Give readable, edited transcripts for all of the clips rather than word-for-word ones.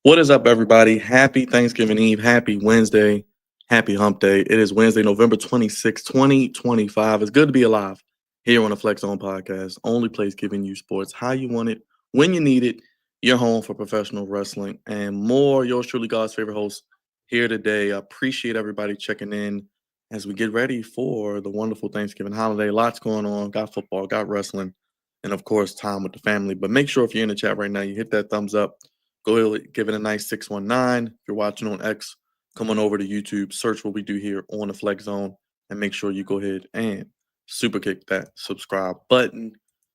What is up, everybody? Happy Thanksgiving Eve. Happy Wednesday. Happy Hump Day. It is Wednesday, November 26, 2025. It's good to be alive here on the Flex Zone Podcast. Only place giving you sports how you want it, when you need it. Your home for professional wrestling and more. Yours truly, God's favorite host here today. I appreciate everybody checking in as we get ready for the wonderful Thanksgiving holiday. Lots going on. Got football, got wrestling, and, of course, time with the family. But make sure if you're in the chat right now, you hit that thumbs up. Go give it a nice 619. If you're watching on X, come on over to YouTube, search what we do here on the Flex Zone, and make sure you go ahead and super kick that subscribe button.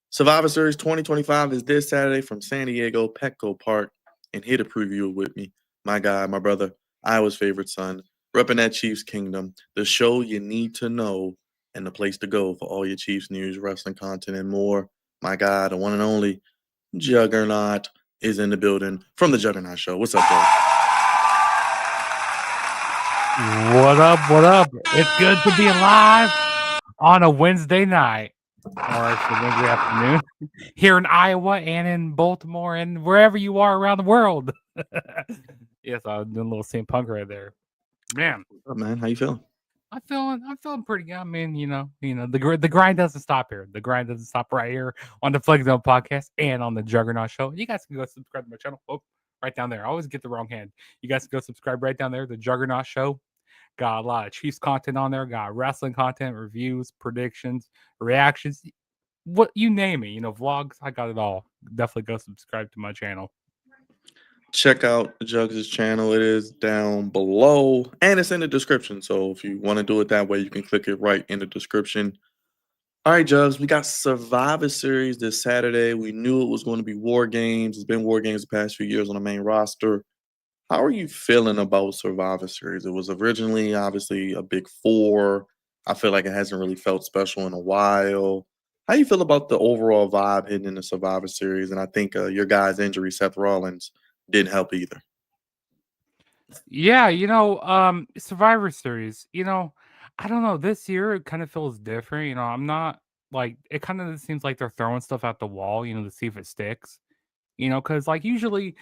Survivor Series 2025 is this Saturday from San Diego, Petco Park, and here to preview it with me, my guy, my brother, Iowa's favorite son, repping that Chiefs Kingdom, the show you need to know, and the place to go for all your Chiefs news, wrestling content, and more. My guy, the one and only Juggernaut, is in the building from the Juggernaut Show. What's up, bro? What up? What up? It's good to be alive on a Wednesday night, or actually Wednesday afternoon, here in Iowa and in Baltimore and wherever you are around the world. Yes, I'm doing a little St. Punk right there, man. What's up, man? How you feeling? I'm feeling pretty good. I mean, the grind doesn't stop here. The grind doesn't stop right here on the Flex Zone Podcast and on the Juggernaut Show. You guys can go subscribe to my channel. Oh, right down there. I always get the wrong hand. You guys can go subscribe right down there. The Juggernaut Show. Got a lot of Chiefs content on there. Got wrestling content, reviews, predictions, reactions. What you name it. Vlogs. I got it all. Definitely go subscribe to my channel. Check out Jugs' channel. It is down below and it's in the description. So if you want to do it that way, you can click it right in the description. All right, Jugs, we got Survivor Series this Saturday. We knew it was going to be WarGames. It's been WarGames the past few years on the main roster. How are you feeling about Survivor Series? It was originally, obviously, a big four. I feel like it hasn't really felt special in a while. How do you feel about the overall vibe hitting in the Survivor Series? And I think your guy's injury, Seth Rollins, didn't help either. Yeah, Survivor Series, I don't know. This year it kind of feels different. I'm not like it kind of seems like they're throwing stuff at the wall, to see if it sticks. Because like usually,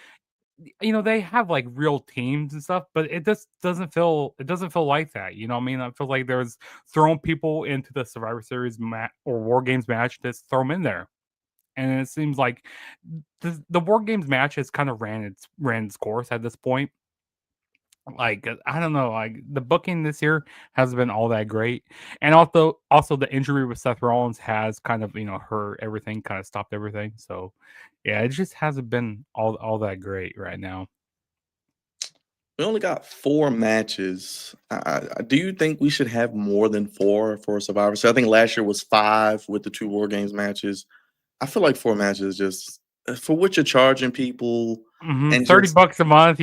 they have like real teams and stuff, but it just doesn't feel like that. You know what I mean? I feel like there's throwing people into the Survivor Series or War Games match, just throw them in there. And it seems like the War Games match has kind of ran its course at this point. Like, I don't know, like, the booking this year hasn't been all that great, and also the injury with Seth Rollins has kind of, hurt everything, kinda stopped everything, so, yeah, it just hasn't been all that great right now. We only got 4 matches. Do you think we should have more than 4 for Survivor Series? I think last year was 5 with the 2 WarGames matches. I feel like 4 matches just for what you're charging people Mhm, and just $30 a month,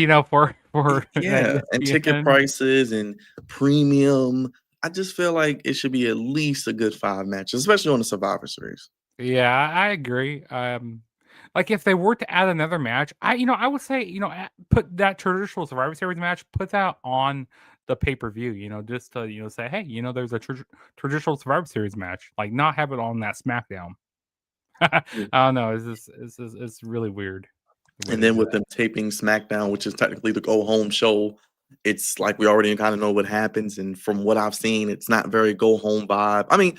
for yeah, and ticket ESPN. prices and premium. I just feel like it should be at least a good 5 matches, especially on the Survivor Series. Yeah, I agree. Like if they were to add another match, I would say, put that traditional Survivor Series match, put that on the pay per view. Just to say, hey, there's a traditional Survivor Series match. Like not have it on that SmackDown. I don't know. It's really weird the way And they then do with that. them taping SmackDown, which is technically the go home show, it's like we already kind of know what happens. And from what I've seen, it's not very go home vibe. I mean,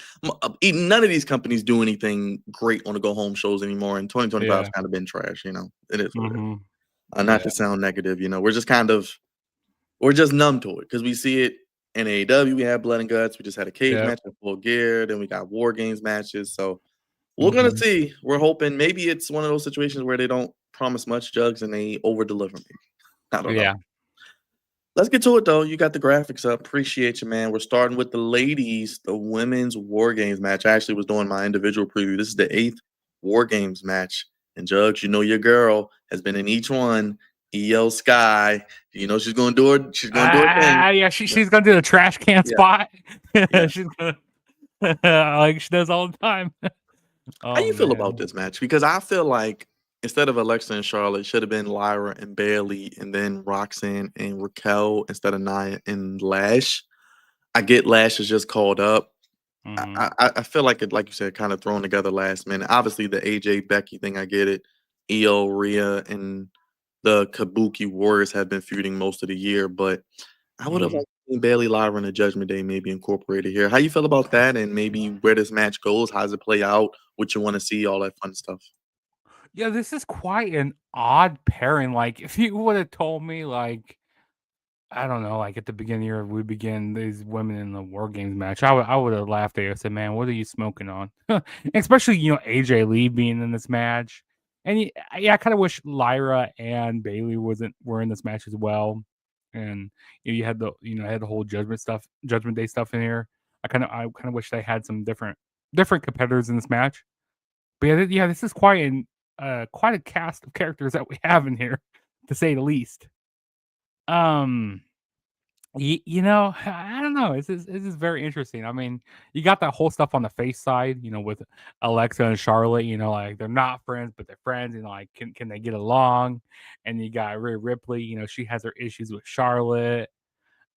none of these companies do anything great on the go home shows anymore. And 2025 has Yeah. kind of been trash. It is what it is. Hmm. Not Yeah. to sound negative, we're just numb to it because we see it in AEW. We have blood and guts. We just had a cage Yep. match in Full Gear. Then we got War Games matches. So we're gonna Hmm. see. We're hoping maybe it's one of those situations where they don't promise much, Jugs, and they over deliver. Maybe I don't know. Yeah. Let's get to it though. You got the graphics up. Appreciate you, man. We're starting with the ladies, the women's War Games match. I actually was doing my individual preview. This is the 8th War Games match. And Jugs, you know your girl has been in each one. EO Sky, you know she's gonna do her. She's gonna do her thing. Yeah. She's gonna do the trash can Yeah, spot. yeah. She's gonna like she does all the time. How Oh you feel about man. this match? Because I feel like instead of Alexa and Charlotte, it should have been Lyra and Bailey, and then Roxanne and Raquel instead of Nia and Lash. I get Lash is just called up. Hmm. I feel like it, like you said, kind of thrown together last minute. Obviously, the AJ Becky thing, I get it. Io, Rhea, and the Kabuki Warriors have been feuding most of the year, but I would have Hmm. liked to see Bailey, Lyra, and the Judgment Day maybe incorporated here. How you feel about that, and maybe where this match goes? How does it play out? What you want to see? All that fun stuff. Yeah, this is quite an odd pairing. Like, if you would have told me, like, I don't know, like at the beginning of the year, we begin these women in the War Games match, I would have laughed at you. I said, "Man, what are you smoking on?" Especially AJ Lee being in this match, and yeah, I kind of wish Lyra and Bailey wasn't were in this match as well. And you had the had the whole Judgment Day stuff in here. I kind of wish they had some different competitors in this match. But yeah, this is quite a cast of characters that we have in here, to say the least. Um, I don't know. This is very interesting. I mean, you got that whole stuff on the face side, with Alexa and Charlotte. Like they're not friends, but they're friends, and like can they get along? And you got Rhea Ripley. She has her issues with Charlotte.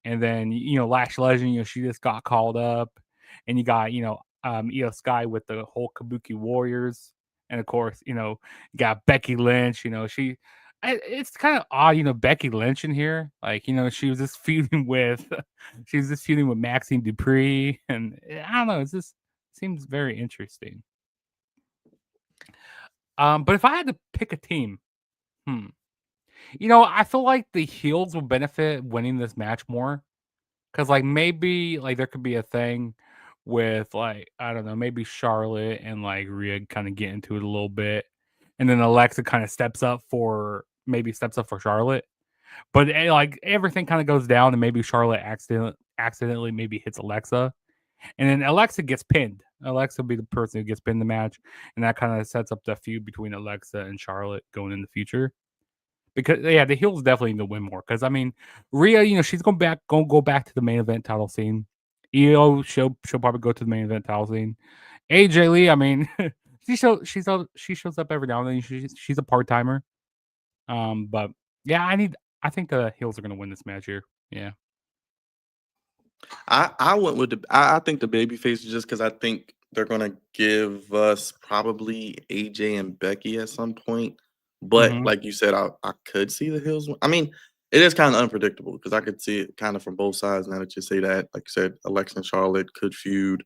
And then Lash Legend, she just got called up, and you got Io Sky with the whole Kabuki Warriors, and of course you got Becky Lynch. It's kind of odd, Becky Lynch in here, like she was just feuding with she was just feuding with Maxine Dupree, and I don't know, it's just seems very interesting. But if I had to pick a team, hmm, I feel like the heels will benefit winning this match more. 'Cause, like, maybe, like, there could be a thing with, like, I don't know, maybe Charlotte and, like, Rhea kinda get into it a little bit, and then Alexa kinda steps up for Charlotte, but, like, everything kinda goes down and maybe Charlotte accidentally maybe hits Alexa, and then Alexa gets pinned. Alexa will be the person who gets pinned in the match, and that kinda sets up the feud between Alexa and Charlotte going in the future. Because yeah, the heels definitely need to win more. Because I mean, Rhea, she's gonna go back to the main event title scene. Io, she'll probably go to the main event title scene. AJ Lee, I mean, she shows up every now and then. She's a part timer. But yeah, I think the heels are gonna win this match here. Yeah. I went with I think the baby faces just because I think they're gonna give us probably AJ and Becky at some point. But Hmm. like you said, I could see the Hills. I mean, it is kind of unpredictable because I could see it kind of from both sides. Now that you say that, like you said, Alexa and Charlotte could feud.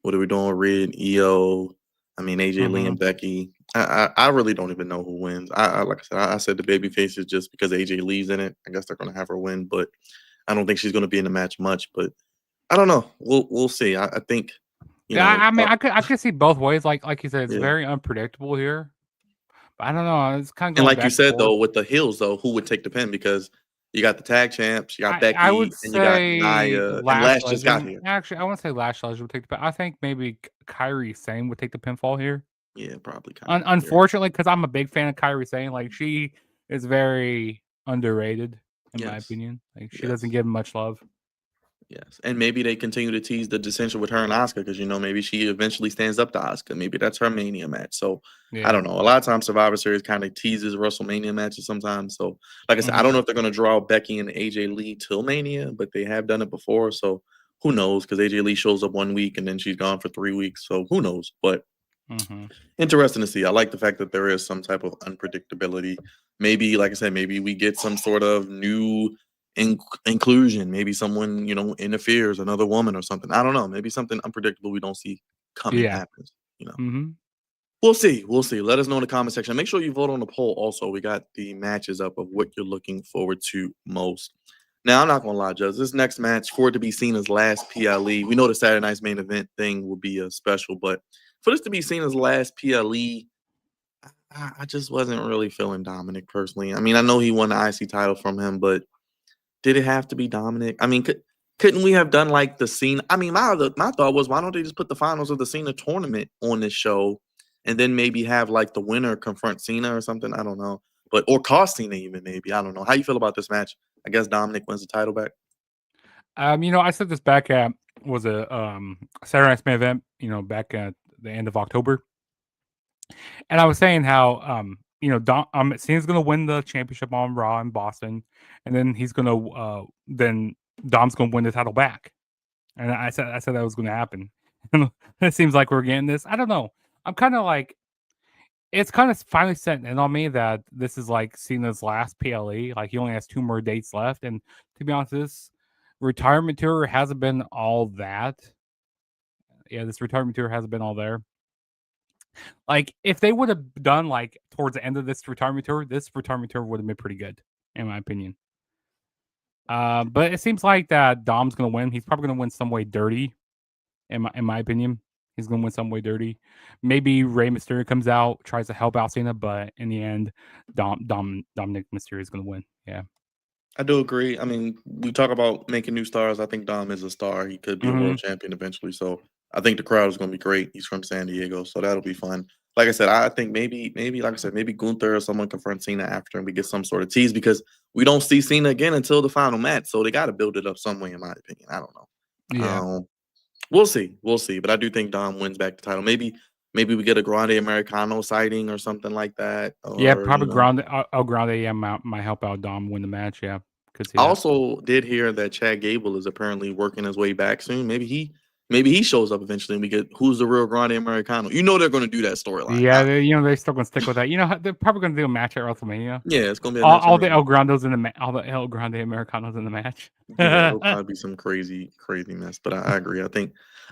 What are we doing? Red and EO. I mean, AJ Lee Hmm. and Becky. I really don't even know who wins. I like I said, I said the baby faces just because AJ Lee's in it. I guess they're gonna have her win, but I don't think she's gonna be in the match much. But I don't know. We'll see. I think Yeah, I mean, I could see both ways. Like you said, it's yeah. very unpredictable here. But I don't know. It's kind of And going like you back and said forth. though, with the heels though, who would take the pin? Because you got the tag champs, you got I would Becky, and you got say Nia, and Lash Lash just got Legend. here. Actually, I wouldn't say Lash Legend would take the. I think maybe Kyrie Sane would take the pinfall here. Yeah, probably Kyrie. Unfortunately, because I'm a big fan of Kyrie Sane. Like she is very underrated in my Yes, opinion. Like she doesn't yes. get much love. Yes, and maybe they continue to tease the dissension with her and Oscar because maybe she eventually stands up to Oscar. Maybe that's her Mania match. So I Yeah. don't know. A lot of times Survivor Series kind of teases WrestleMania matches sometimes. So like I said, I Hmm. don't know if they're going to draw Becky and AJ Lee till Mania, but they have done it before. So who knows? Because AJ Lee shows up 1 week and then she's gone for 3 weeks. So who knows? But Hmm. interesting to see. I like the fact that there is some type of unpredictability. Maybe, like I said, maybe we get some sort of new inclusion. Maybe someone, interferes, another woman or something. I don't know. Maybe something unpredictable we don't see coming Yeah. happens. Hmm. We'll see. We'll see. Let us know in the comment section. Make sure you vote on the poll. Also, we got the matches up of what you're looking forward to most. Now, I'm not gonna lie, Judge. This next match, for it to be seen as last PLE, we know the Saturday night's main event thing will be a special, but for this to be seen as last PLE, I just wasn't really feeling Dominic personally. I mean, I know he won the IC title from him, but did it have to be Dominic? I mean, couldn't we have done like the Cena? I mean, my thought was, why don't they just put the finals of the Cena tournament on this show, and then maybe have like the winner confront Cena or something? I don't know, or cost Cena even maybe. I don't know. How you feel about this match? I guess Dominic wins the title back. I said this back at was a Saturday night's main event. Back at the end of October, and I was saying how Dom Cena's gonna win the championship on Raw in Boston, and then he's gonna then Dom's gonna win the title back. And I said that was gonna happen. It seems like we're getting this. I don't know. I'm kind of like it's kind of finally setting in on me that this is like Cena's last PLE. Like he only has 2 more dates left, and to be honest, this retirement tour hasn't been all that. Yeah, this retirement tour hasn't been all there. Like if they would have done like towards the end of this retirement tour would have been pretty good, in my opinion. But it seems like that Dom's gonna win. He's probably gonna win some way dirty, in my opinion. He's gonna win some way dirty. Maybe Rey Mysterio comes out, tries to help out Cena, but in the end, Dominic Mysterio is gonna win. Yeah. I do agree. I mean, we talk about making new stars. I think Dom is a star. He could be a Hmm. world champion eventually. So I think the crowd is going to be great. He's from San Diego, so that'll be fun. Like I said, I think maybe like I said, maybe Gunther or someone confronts Cena after, and we get some sort of tease because we don't see Cena again until the final match. So they got to build it up some way, in my opinion. I don't know. Yeah. We'll see, but I do think Dom wins back the title. Maybe we get a Grande Americano sighting or something like that, Yeah, or probably Grande. El Grande, yeah, might help out Dom win the match. Yeah, could see I that. also did hear that Chad Gable is apparently working his way back soon. Maybe he shows up eventually and we get who's the real Grande Americano. They're going to do that storyline. Yeah, they're still gonna stick with that. They're probably gonna do a match at WrestleMania. Yeah, it's going to be a All, match at all the El WrestleMania. Grandes in all the El Grande Americanos in the match. Yeah, it'll probably be some crazy, crazy mess. But I agree. I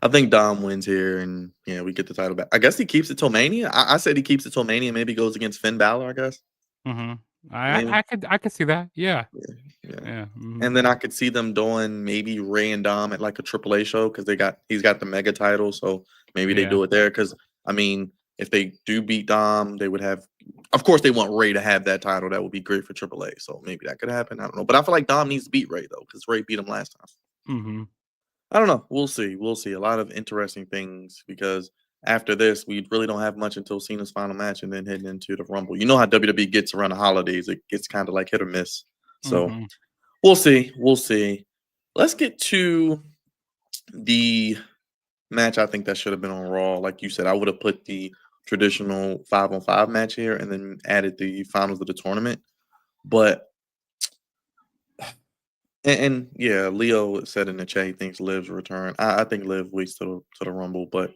think Dom wins here, and yeah, we get the title back. I guess he keeps it till Mania. I said he keeps it till Mania. Maybe goes against Finn Balor. I guess Hmm. I, maybe. I could see that. Yeah, Yeah, yeah. yeah. Hmm. And then I could see them doing maybe Ray and Dom at like a AAA show because he's got the mega title, so maybe they Yeah. do it there. Because I mean, if they do beat Dom, they would have. Of course, they want Ray to have that title. That would be great for AAA. So maybe that could happen. I don't know, but I feel like Dom needs to beat Ray though because Ray beat him last time. Hmm. I don't know. We'll see. We'll see. A lot of interesting things because after this, we really don't have much until Cena's final match and then heading into the Rumble. You know how WWE gets around the holidays; it gets kind of like hit or miss. So. Hmm. We'll see. We'll see. Let's get to the match. I think that should have been on Raw. Like you said, I would have put the traditional 5-on-5 match here and then added the finals of the tournament. But and yeah, Leo said in the chat he thinks Liv's return. I think Liv waits to the Rumble. But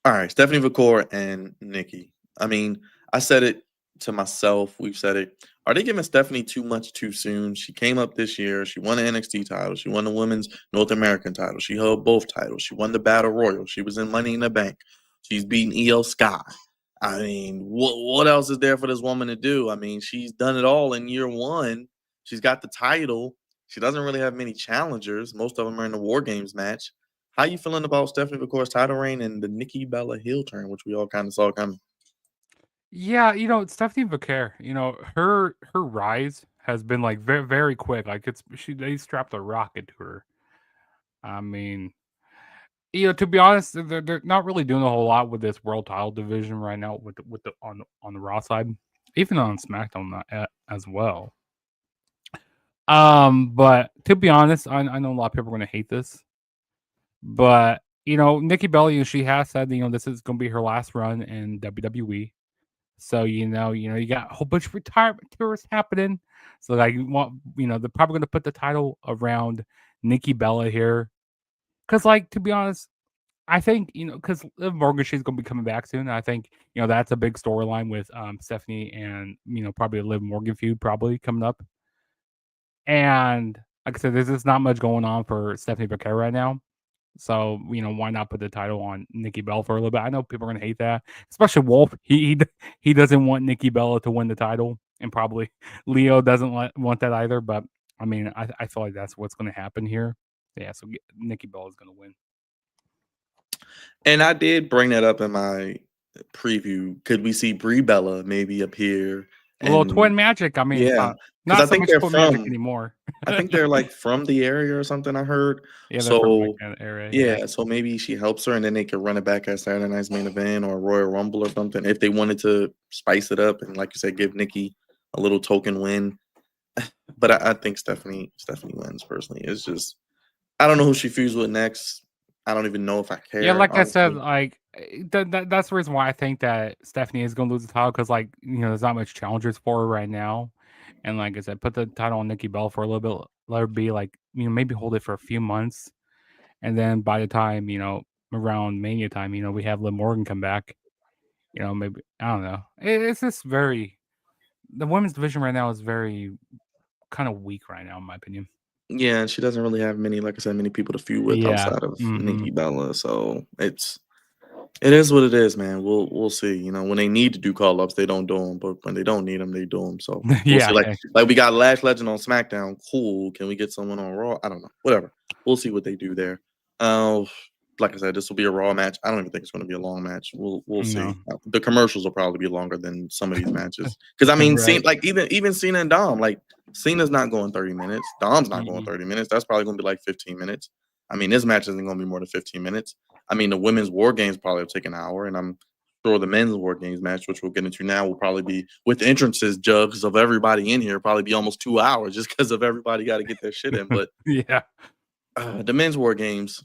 all right, Stephanie Vicor and Nikki. I mean, I said it to myself. We've said it. Are they giving Stephanie too much too soon? She came up this year. She won the NXT title. She won the Women's North American title. She held both titles. She won the Battle Royal. She was in Money in the Bank. She's beaten EO Sky. I mean, what else is there for this woman to do? I mean, she's done it all in year one. She's got the title. She doesn't really have many challengers. Most of them are in the War Games match. How you feeling about Stephanie McCour's title reign and the Nikki Bella heel turn, which we all kind of saw coming? Yeah, Stephanie Becker, her rise has been like very very quick. Like they strapped a rocket to her. I mean, to be honest, they're not really doing a whole lot with this world title division right now with the on the Raw side, even on SmackDown as well. But to be honest, I know a lot of people are going to hate this, but Nikki Bella, she has said this is going to be her last run in WWE. So you got a whole bunch of retirement tours happening. So like you want, they're probably going to put the title around Nikki Bella here, because like to be honest, I think because Liv Morgan, she's going to be coming back soon. I think that's a big storyline with Stephanie and probably a Liv Morgan feud probably coming up. And like I said, there's just not much going on for Stephanie Becker right now. So why not put the title on Nikki Bella for a little bit? I know people are gonna hate that, especially Wolf. He doesn't want Nikki Bella to win the title, and probably Leo doesn't want that either. But I mean, I feel like that's what's gonna happen here. Yeah, so Nikki Bella is gonna win. And I did bring that up in my preview. Could we see Brie Bella maybe appear? A little And twin magic. I mean, yeah, because not I so think much they're twin magic from anymore. I think they're like from the area or something. I heard. Yeah, they're from like So that area. Yeah. yeah, so maybe she helps her, and then they could run it back at Saturday Night's Main Event or Royal Rumble or something if they wanted to spice it up and, like you said, give Nikki a little token win. But I think Stephanie wins personally. It's just I don't know who she feuds with next. I don't even know if I Yeah, care, like I said, honestly. like that's the reason why I think that Stephanie is gonna lose the title, because like there's not much challengers for her right now, and like I said, put the title on Nikki Bella for a little bit, let her be like maybe hold it for a few months, and then by the time around Mania time, we have Liv Morgan come back, maybe I don't know. It's just the women's division right now is very kind of weak right now in my opinion. Yeah, and she doesn't really have many, like I said, many people to feud with Yeah. outside of Hmm. Nikki Bella. So it is what it is, man. We'll see. When they need to do call ups, they don't do them. But when they don't need them, they do them. So we'll see. Yeah. Like we got Lash Legend on SmackDown. Cool. Can we get someone on Raw? I don't know. Whatever. We'll see what they do there. Uh, like I said, this will be a Raw match. I don't even think it's going to be a long match. We'll No. see. The commercials will probably be longer than some of these matches. Because I mean, Right. like even Cena and Dom, like Cena's not going 30 minutes. Dom's not going Mhm. 30 minutes. That's probably going to be like 15 minutes. I mean, this match isn't going to be more than 15 minutes. I mean, the women's War Games probably will take an hour, and I'm sure the men's War Games match, which we'll get into now, will probably be with entrances, jugs of everybody in here, probably be almost 2 hours just because of everybody got to get their shit in. But Yeah. the men's War Games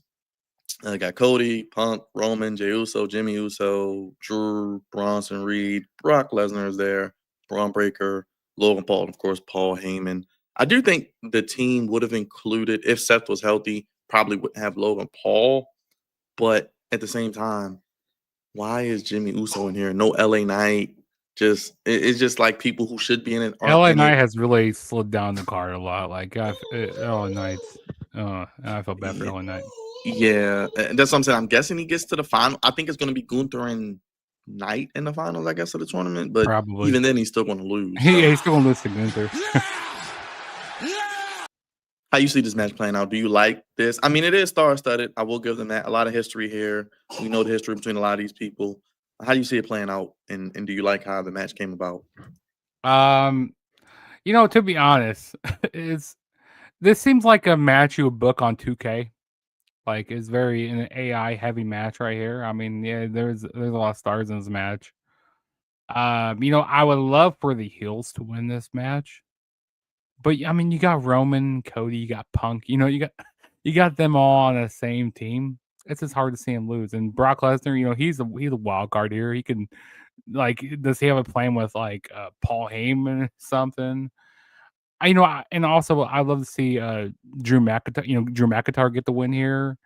got Cody, Punk, Roman, Jey Uso, Jimmy Uso, Drew, Bronson Reed, Brock Lesnar is there, Braun Breaker, Logan Paul, and of course, Paul Heyman. I do think the team would have included, if Seth was healthy, probably would have Logan Paul. But at the same time, why is Jimmy Uso in here? No LA Knight. It's just like people who should be in it aren't LA in it. Knight has really slowed down the card a lot. Like LA Knight's, I feel bad for Yeah, LA Knight. yeah, and that's what I'm saying. I'm guessing he gets to the final. I think it's going to be Gunther and Knight in the finals, I guess, of the tournament. But Probably. even then, he's still going to lose. He's still gonna lose to Gunther. How you see this match playing out? Do you like this? I mean, it is star-studded. I will give them that. A lot of history here. We know the history between a lot of these people. How do you see it playing out? And do you like how the match came about? Um, to be honest, this seems like a match you would book on 2K. Like it's very an AI heavy match right here. I mean, yeah, there's a lot of stars in this match. I would love for the heels to win this match. But I mean, you got Roman, Cody, you got Punk. You got them all on the same team. It's just hard to see him lose. And Brock Lesnar, he's a wild card here. He can does he have a plan with like Paul Heyman or something? And also I love to see Drew McIntyre get the win here.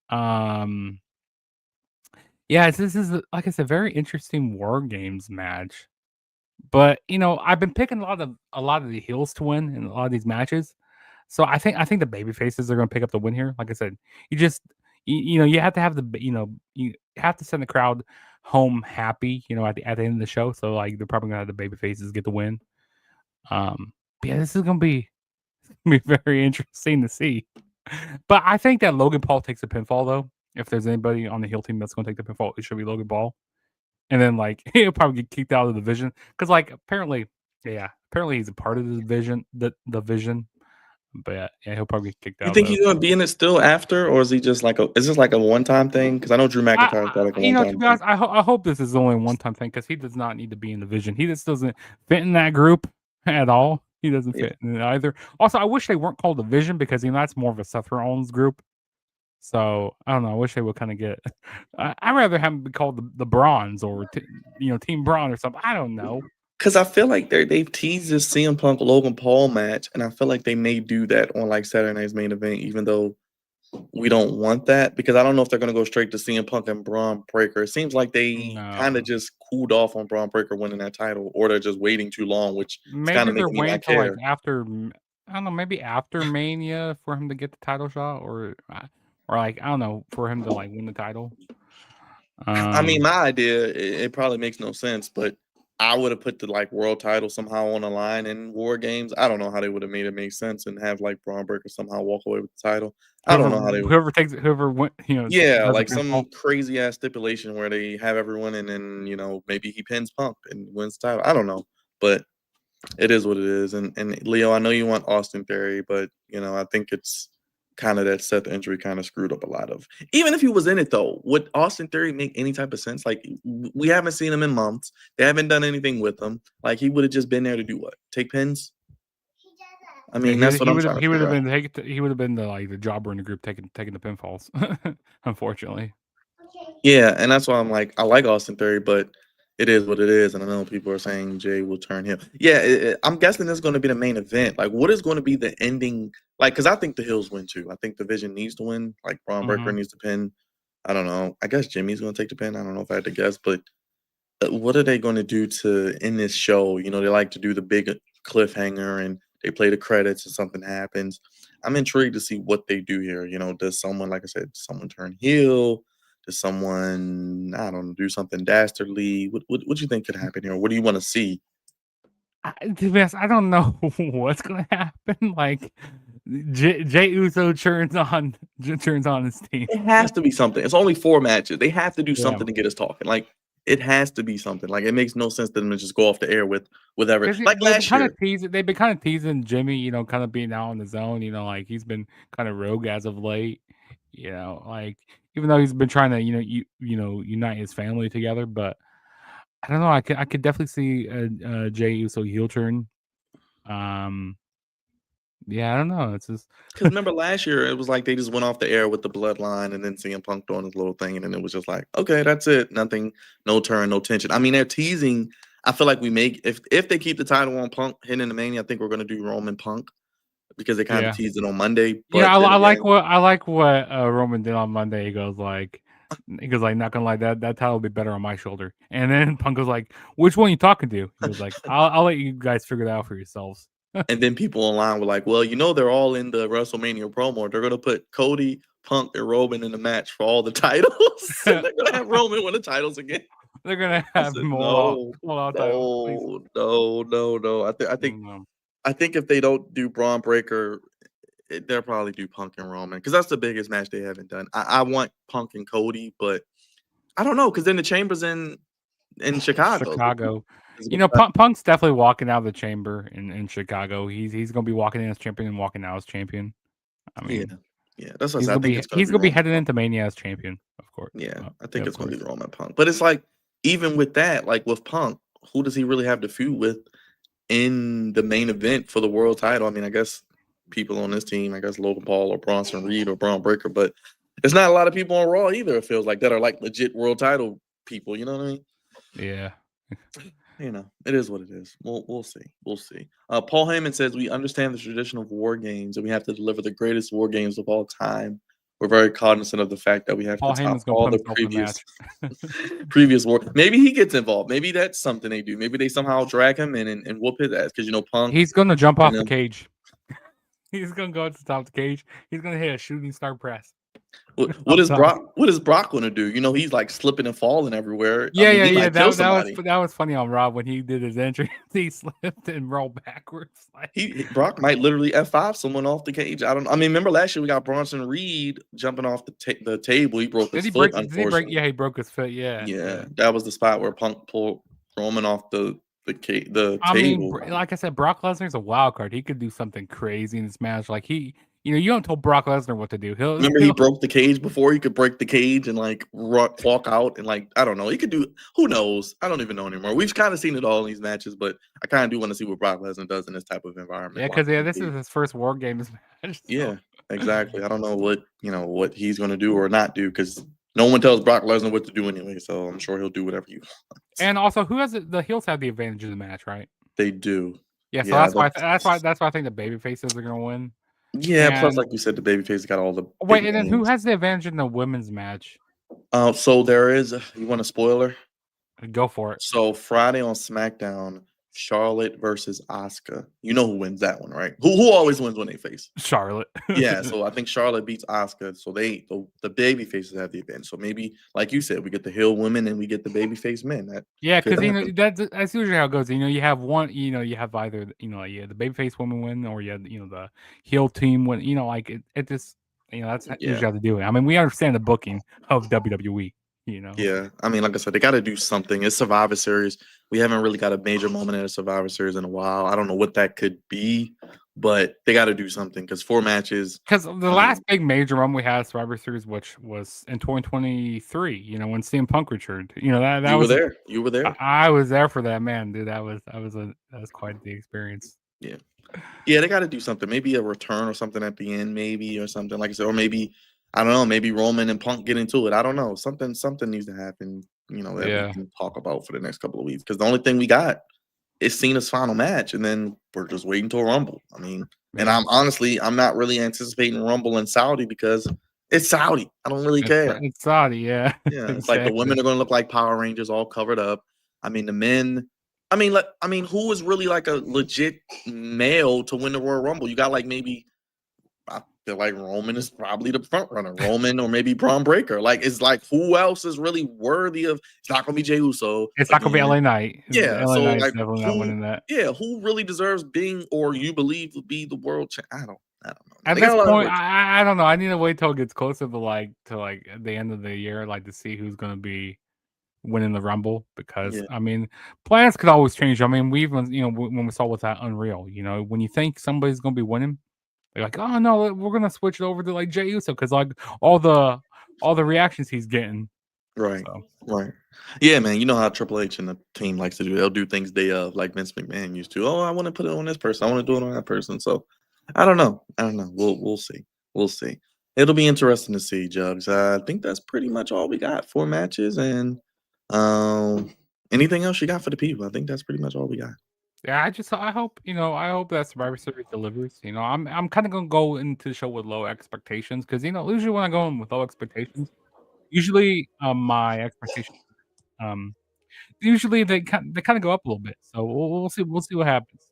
Um, yeah, this is like I said, very interesting War Games match. But I've been picking a lot of the heels to win in a lot of these matches. So I think the baby faces are going to pick up the win here. Like I said, you just you have to have you have to send the crowd home happy, at the end of the show. So like they're probably gonna have the baby faces get the win. But yeah, this is gonna be very interesting to see. But I think that Logan Paul takes a pinfall though. If there's anybody on the heel team that's gonna take the pinfall, it should be Logan Paul. And then like he'll probably get kicked out of the division because like apparently he's a part of the division, the vision. But yeah, he'll probably get kicked You out think though. he's gonna be in it still after, or is he just like is this like a one-time thing? Because I know Drew McIntyre got like a To one-time be thing. honest, I hope this is only a one-time thing because he does not need to be in the vision. He just doesn't fit in that group at all. He doesn't Yeah. fit in it either. Also, I wish they weren't called the Vision because that's more of a Seth Rollins group. So I don't know. I wish they would kind of get. I'd rather have them be called the Bronze or Team Braun or something. I don't know. Because I feel like they've teased this CM Punk Logan Paul match, and I feel like they may do that on like Saturday night's main event, even though we don't want that. Because I don't know if they're gonna go straight to CM Punk and Braun Breaker. It seems like they kind No. of just cooled off on Braun Breaker winning that title, or they're just waiting too long, which is kind Maybe of they're making me waiting not till like care. after. I don't know. Maybe after Mania for him to get the title shot, or like I don't know for him to like win the title. I mean, my idea, it probably makes no sense, but I would have put the like world title somehow on the line in WarGames. I don't know how they would have made it make sense and have like Braun Breaker somehow walk away with the title. I don't know how they would. Whoever went, Yeah, does a like some pinfall. crazy ass stipulation where they have everyone and then maybe he pins Punk and wins the title. I don't know, but it is what it is. And Leo, I know you want Austin Theory, but I think it's kind of that Seth injury kind of screwed up a lot of. Even if he was in it though, would Austin Theory make any type of sense? Like we haven't seen him in months. They haven't done anything with him. Like he would have just been there to do what? Take pins? I Yeah, mean, that's what I'm trying to he would figure have out. been he would have been the jobber in the group taking the pinfalls. Unfortunately. Yeah, and that's why I'm like, I like Austin Theory, but it is what it is. And I know people are saying Jay will turn heel. Yeah, I'm guessing this is going to be the main event. Like, what is going to be the ending? Like, because I think the Hills win too. I think the Vision needs to win. Like, Braun Breaker Mhm. needs to pin. I don't know. I guess Jimmy's going to take the pin. I don't know if I had to guess, but what are they going to do to end this show? They like to do the big cliffhanger and they play the credits and something happens. I'm intrigued to see what they do here. Does someone, like I said, does someone turn heel? Does someone, I don't know, do something dastardly? What do you think could happen here? What do you want to see? To be honest, I don't know what's gonna happen. Like Jay Uso turns on his team. It has to be something. It's only 4 matches. They have to do Yeah. something to get us talking. Like, it has to be something. Like, it makes no sense to them to just go off the air with whatever. Like last year. They've been kind of teasing Jimmy, kind of being out on his own. Like he's been kind of rogue as of late. Like even though he's been trying to unite his family together, but I don't know. I could definitely see a Jay Uso heel turn. Yeah, I don't know. It's just Because remember last year, it was like they just went off the air with the bloodline and then CM Punk doing his little thing. And then it was just like, okay, that's it. Nothing, no turn, no tension. I mean, they're teasing. I feel like if they keep the title on Punk hitting the Mania, I think we're going to do Roman Punk because they kind of yeah. teased it on Monday. Yeah, But then I again, like what Roman did on Monday. He goes like, not gonna lie, that title will be better on my shoulder. And then Punk goes like, which one are you talking to? He was like, I'll let you guys figure it out for yourselves. and then people online were like, well, they're all in the WrestleMania promo. They're going to put Cody, Punk, and Roman in the match for all the titles. And they're going to have Roman win the titles again. They're gonna I have said, all out titles. Please. no. I think if they don't do Braun Breaker, they'll probably do Punk and Roman because that's the biggest match they haven't done. I want Punk and Cody, but I don't know because then the Chamber's in Chicago. Chicago. Punk's definitely walking out of the chamber in Chicago. He's gonna be walking in as champion and walking out as champion. I mean, yeah. That's what I said. I think it's he's be gonna be Roman headed Punk. into Mania as champion, of course. Yeah, I Yeah, think of it's going to course. be Roman Punk. But it's like, even with that, like with Punk, who does he really have to feud with in the main event for the world title? I mean, I guess people on this team, I guess Logan Paul or Bronson Reed or Braun Breaker, but there's not a lot of people on Raw either, it feels like, that are like legit world title people. You know what I mean? Yeah. It is what it is. We'll see. We'll see. Paul Heyman says we understand the tradition of war games and we have to deliver the greatest war games of all time. We're very cognizant of the fact that we have Paul to top Heyman's gonna all put the himself in the match. previous war. Maybe he gets involved. Maybe that's something they do. Maybe they somehow drag him in and whoop his ass because Punk. He's gonna jump off and the cage. He's gonna go to the top of the cage. He's gonna hit a shooting star press. What is Brock? What is Brock going to do? You know, he's like slipping and falling everywhere. I Yeah, mean, yeah, he yeah. might kill That somebody. was funny on Rob when he did his entry. He slipped and rolled backwards. Like, Brock might literally F5 someone off the cage. I don't. I mean, remember last year we got Bronson Reed jumping off the table. He broke did his he foot, break? Did he break? unfortunately. Yeah, he broke his foot. Yeah, Yeah, yeah. that was the spot where Punk pulled Roman off the I mean, table. like I said, Brock Lesnar's a wild card. He could do something crazy in this match. Like you don't tell Brock Lesnar what to do. Remember, he broke the cage before. He could break the cage and like walk out and like I don't know. He could do. Who knows? I don't even know anymore. We've kind of seen it all in these matches, but I kind of do want to see what Brock Lesnar does in this type of environment. yeah, because this is his first WarGames match. So. Yeah, exactly. I don't know what he's going to do or not do because no one tells Brock Lesnar what to do anyway. So I'm sure he'll do whatever you want. And also, who has the heels have the advantage of the match, right? They do. Yeah, so Yeah, that's why I think the baby faces are gonna win. yeah. Plus, And like you said, the babyface got all the big wait, and then who names. has the advantage in the women's match? So there is. You want a spoiler? Go for it. So Friday on SmackDown, Charlotte versus Asuka. You know who wins that one, right? Who always wins when they face? Charlotte. Yeah, so I think Charlotte beats Asuka. So the baby faces have the advantage. So maybe, like you said, we get the heel women and we get the baby face men. That Yeah, could because happen. that's usually how it goes. You have one. You have either the babyface woman win, or you have the heel team win. Like it just that's Yeah. usually how to do it. I mean, we understand the booking of WWE. Yeah. I mean, like I said, they got to do something. It's Survivor Series. We haven't really got a major moment at a Survivor Series in a while. I don't know what that could be, but they got to do something because 4 matches. Because the last big major run we had at Survivor Series, which was in 2023, when CM Punk returned. That You was were there. You were there. I was there for that, man, dude. That was quite the experience. Yeah. Yeah, they got to do something. Maybe a return or something at the end, maybe or something like I said, or maybe I don't know. Maybe Roman and Punk get into it. I don't know. Something needs to happen. That we Yeah. can talk about for the next couple of weeks because the only thing we got is Cena's final match, and then we're just waiting till Rumble. I mean, and Yeah. I'm not really anticipating Rumble in Saudi because it's Saudi. I don't really care. It's Saudi, yeah. Yeah, it's like the women are going to look like Power Rangers, all covered up. I mean, the men. I mean, who is really like a legit male to win the Royal Rumble? You got like maybe. I feel like Roman is probably the front runner. Roman or maybe Braun Breaker. Like, it's like who else is really worthy of? It's not gonna be Jey Uso. It's not gonna be LA Knight. Yeah, LA so Knight's like definitely not winning that. Yeah, who really deserves being or you believe would be the world champ? I don't know. At this point, I don't know. I need to wait till it gets closer to the end of the year, to see who's gonna be winning the Rumble because I mean, plans could always change. I mean, we even when we saw what's that Unreal, when you think somebody's gonna be winning, they're like, oh no, we're gonna switch it over to like Jey Uso because like all the reactions he's getting. Right. So. Right. Yeah, man. You know how Triple H and the team likes to do. They'll do things day of, like Vince McMahon used to. Oh, I want to put it on this person. I want to do it on that person. So I don't know. We'll see. We'll see. It'll be interesting to see, Jugs. I think that's pretty much all we got. 4 matches and anything else you got for the people? I think that's pretty much all we got. Yeah, I hope that Survivor Series delivers. I'm kind of gonna go into the show with low expectations because usually when I go in with low expectations, usually my expectations usually they kind of go up a little bit. So we'll see what happens.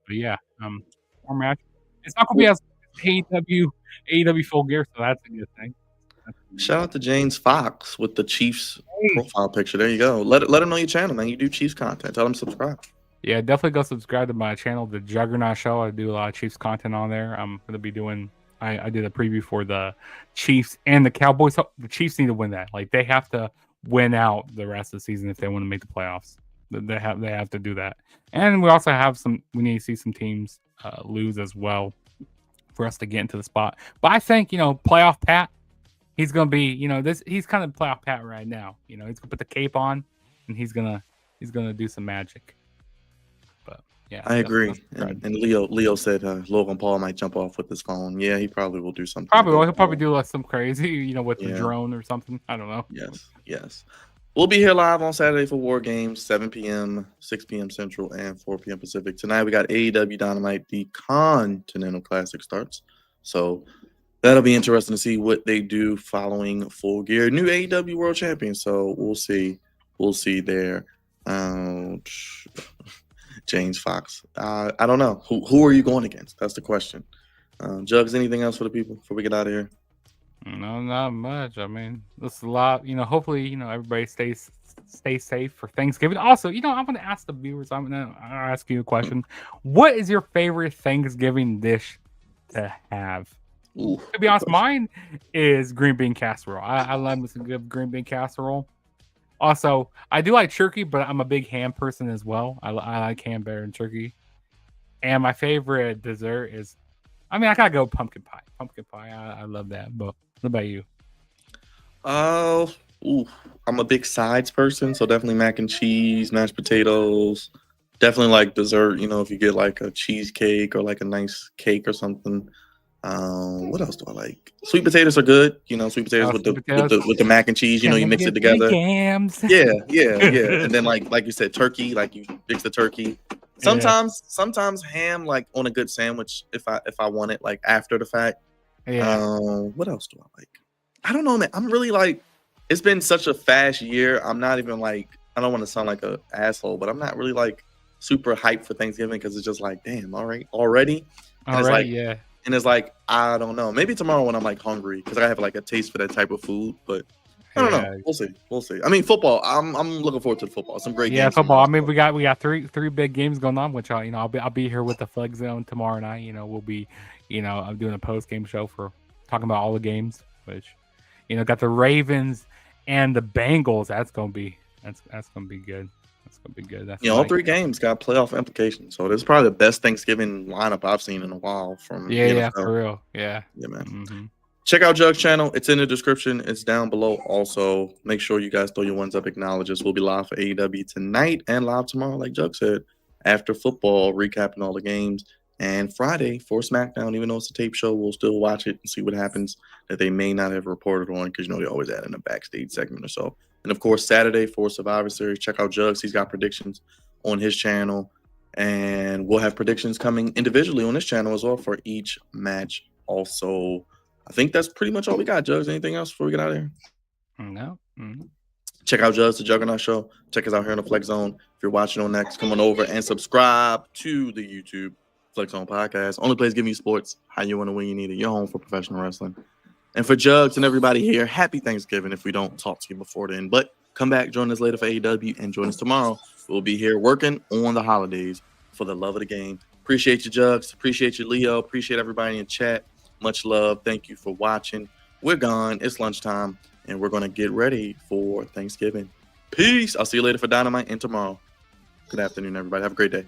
But yeah, more match. It's not gonna be as AEW full gear, so that's a good thing. Shout out to James Fox with the Chiefs profile picture. There you go. Let him know your channel, man. You do Chiefs content. Tell him to subscribe. Yeah, definitely go subscribe to my channel, The Juggernaut Show. I do a lot of Chiefs content on there. I'm going to be doing I did a preview for the Chiefs and the Cowboys. The Chiefs need to win that. Like, they have to win out the rest of the season if they want to make the playoffs. They have to do that. And we also have we need to see some teams lose as well for us to get into the spot. But I think, playoff Pat, he's going to be, he's kind of playoff Pat right now. He's going to put the cape on and he's going to do some magic. Yeah, I agree. And Leo said Logan Paul might jump off with his phone. Yeah, he probably will do something. He'll probably do some crazy, with the drone or something. I don't know. Yes. We'll be here live on Saturday for WarGames, 7 p.m., 6 p.m. Central, and 4 p.m. Pacific. Tonight we got AEW Dynamite. The Continental Classic starts. So that'll be interesting to see what they do following Full Gear. New AEW World Champion. So we'll see. We'll see there. James Fox. I don't know. Who are you going against? That's the question. Jugs, anything else for the people before we get out of here? No, not much. I mean, it's a lot. Hopefully, everybody stay safe for Thanksgiving. Also, I'm gonna ask the viewers. I'm gonna ask you a question. What is your favorite Thanksgiving dish to have? Ooh, To be good honest, question. mine is green bean casserole. I love me some good green bean casserole. Also, I do like turkey, but I'm a big ham person as well. I like ham better than turkey. And my favorite dessert is, I gotta go pumpkin pie. Pumpkin pie, I love that. But what about you? Uh, ooh, I'm a big sides person, so definitely mac and cheese, mashed potatoes. Definitely like dessert. If you get like a cheesecake or like a nice cake or something. What else do I like? Sweet potatoes are good. Sweet potatoes with Sweet the with potatoes. the with the mac and cheese. Can You I mix it get three together. gams? Yeah, yeah, yeah. And then like you said, turkey. Like you fix the turkey. Yeah, Sometimes ham, like on a good sandwich, if I want it like after the fact. yeah. What else do I like? I don't know, man. I'm really like, it's been such a fast year. I'm not even like, I don't want to sound like a asshole, but I'm not really like super hyped for Thanksgiving because it's just like, damn, all right, already. And it's Already, like, yeah. I don't know. Maybe tomorrow when I'm like hungry because I have like a taste for that type of food, but I don't know. Yeah. We'll see. We'll see. I mean, football. I'm looking forward to the football. Some great Yeah, games football. tomorrow. We got three big games going on, which I'll be here with the Flex Zone tomorrow night. We'll be, I'm doing a post game show for talking about all the games, which, got the Ravens and the Bengals. That's gonna be good. That's gonna be good. That's All like, three games got playoff implications. So this is probably the best Thanksgiving lineup I've seen in a while from yeah, the yeah, NFL. for real. Yeah. Yeah, man. hmm Check out Jug's channel. It's in the description. It's down below. Also, make sure you guys throw your ones up, acknowledge us. We'll be live for AEW tonight and live tomorrow, like Jug said, after football, recapping all the games. And Friday for SmackDown, even though it's a tape show, we'll still watch it and see what happens that they may not have reported on because they always add in a backstage segment or so. And of course, Saturday for Survivor Series, check out Jugs. He's got predictions on his channel. And we'll have predictions coming individually on this channel as well for each match. Also, I think that's pretty much all we got, Jugs. Anything else before we get out of here? No. Check out Jugs, the Juggernaut Show. Check us out here on the Flex Zone. If you're watching on Next, come on over and subscribe to the YouTube Flex Zone podcast. Only place giving you sports how you want to win. You need it. Your home for professional wrestling. And for Jugs and everybody here, happy Thanksgiving if we don't talk to you before then. But come back, join us later for AEW, and join us tomorrow. We'll be here working on the holidays for the love of the game. Appreciate you, Jugs. Appreciate you, Leo. Appreciate everybody in chat. Much love. Thank you for watching. We're gone. It's lunchtime, and we're going to get ready for Thanksgiving. Peace. I'll see you later for Dynamite and tomorrow. Good afternoon, everybody. Have a great day.